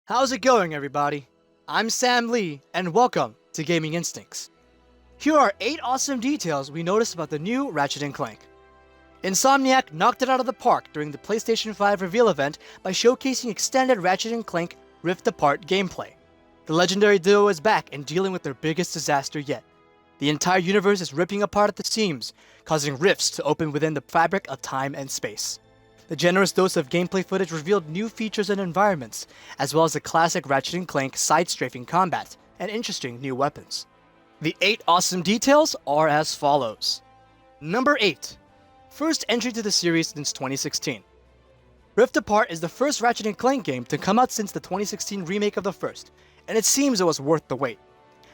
How's it going, everybody? I'm Sam Lee, and welcome to Gaming Instincts. Here are 8 awesome details we noticed about the new Ratchet and Clank. Insomniac knocked it out of the park during the PlayStation 5 reveal event by showcasing extended Ratchet and Clank Rift Apart gameplay. The legendary duo is back and dealing with their biggest disaster yet. The entire universe is ripping apart at the seams, causing rifts to open within the fabric of time and space. The generous dose of gameplay footage revealed new features and environments, as well as the classic Ratchet and Clank side-strafing combat and interesting new weapons. The 8 awesome details are as follows. Number 8. First entry to the series since 2016. Rift Apart is the first Ratchet and Clank game to come out since the 2016 remake of the first, and it seems it was worth the wait.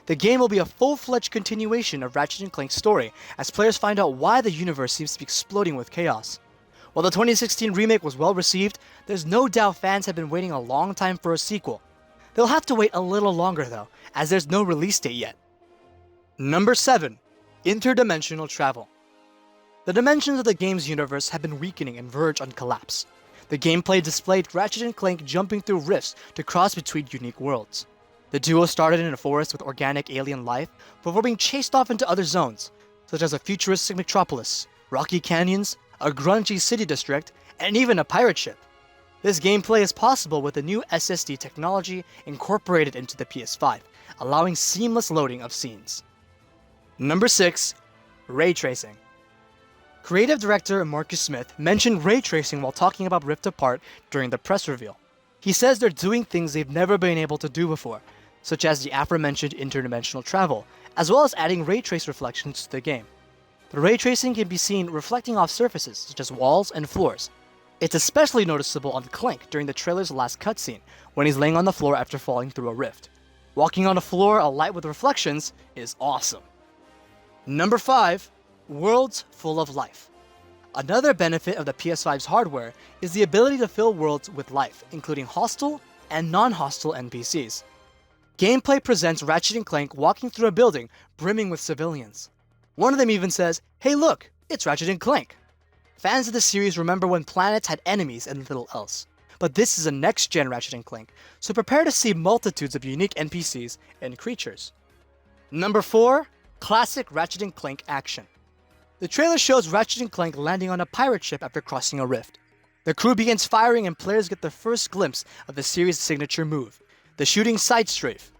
The game will be a full-fledged continuation of Ratchet and Clank's story, as players find out why the universe seems to be exploding with chaos. While the 2016 remake was well received, there's no doubt fans have been waiting a long time for a sequel. They'll have to wait a little longer though, as there's no release date yet. Number 7. Interdimensional travel. The dimensions of the game's universe have been weakening and verge on collapse. The gameplay displayed Ratchet and Clank jumping through rifts to cross between unique worlds. The duo started in a forest with organic alien life before being chased off into other zones, such as a futuristic metropolis, rocky canyons, a grungy city district, and even a pirate ship. This gameplay is possible with the new SSD technology incorporated into the PS5, allowing seamless loading of scenes. Number 6. Raytracing. Creative director Marcus Smith mentioned Raytracing while talking about Rift Apart during the press reveal. He says they're doing things they've never been able to do before, such as the aforementioned interdimensional travel, as well as adding ray trace reflections to the game. The ray tracing can be seen reflecting off surfaces such as walls and floors. It's especially noticeable on Clank during the trailer's last cutscene, when he's laying on the floor after falling through a rift. Walking on a floor alight with reflections is awesome. Number 5. Worlds full of life. Another benefit of the PS5's hardware is the ability to fill worlds with life, including hostile and non-hostile NPCs. Gameplay presents Ratchet and Clank walking through a building brimming with civilians. One of them even says, "Hey look, it's Ratchet and Clank." Fans of the series remember when planets had enemies and little else. But this is a next-gen Ratchet and Clank, so prepare to see multitudes of unique NPCs and creatures. Number 4. Classic Ratchet and Clank action. The trailer shows Ratchet and Clank landing on a pirate ship after crossing a rift. The crew begins firing and players get their first glimpse of the series' signature move, the shooting side strafe.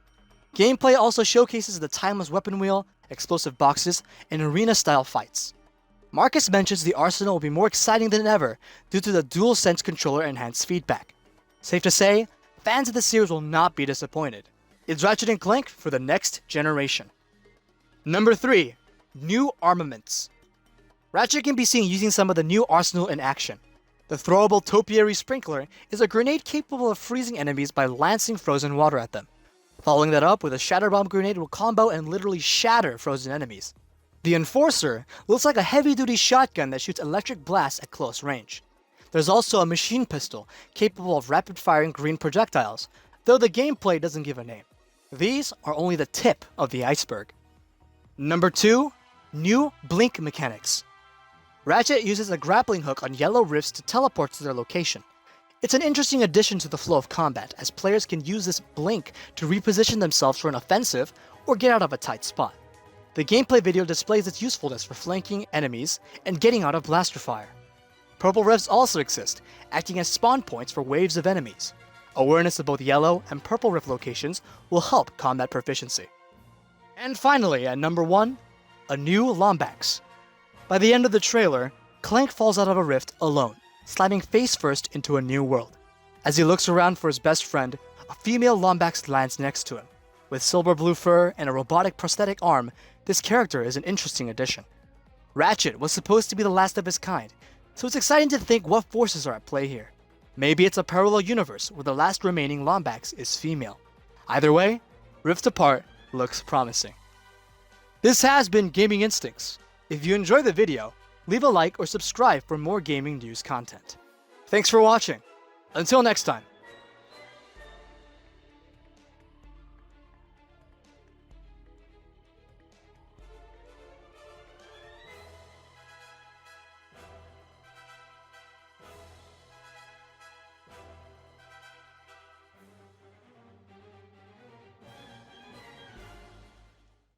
Gameplay also showcases the timeless weapon wheel, explosive boxes, and arena-style fights. Marcus mentions the arsenal will be more exciting than ever due to the DualSense controller enhanced feedback. Safe to say, fans of the series will not be disappointed. It's Ratchet and Clank for the next generation. Number 3. New Armaments. Ratchet can be seen using some of the new arsenal in action. The throwable topiary sprinkler is a grenade capable of freezing enemies by lancing frozen water at them. Following that up with a shatter bomb grenade will combo and literally shatter frozen enemies. The Enforcer looks like a heavy-duty shotgun that shoots electric blasts at close range. There's also a machine pistol capable of rapid-firing green projectiles, though the gameplay doesn't give a name. These are only the tip of the iceberg. Number 2. New Blink mechanics. Ratchet uses a grappling hook on yellow rifts to teleport to their location. It's an interesting addition to the flow of combat, as players can use this blink to reposition themselves for an offensive or get out of a tight spot. The gameplay video displays its usefulness for flanking enemies and getting out of blaster fire. Purple rifts also exist, acting as spawn points for waves of enemies. Awareness of both yellow and purple rift locations will help combat proficiency. And finally, at number 1, a new Lombax. By the end of the trailer, Clank falls out of a rift alone, sliding face first into a new world. As he looks around for his best friend, a female Lombax lands next to him. With silver blue fur and a robotic prosthetic arm, this character is an interesting addition. Ratchet was supposed to be the last of his kind, so it's exciting to think what forces are at play here. Maybe it's a parallel universe where the last remaining Lombax is female. Either way, Rift Apart looks promising. This has been Gaming Instincts. If you enjoyed the video, leave a like or subscribe for more gaming news content. Thanks for watching. Until next time.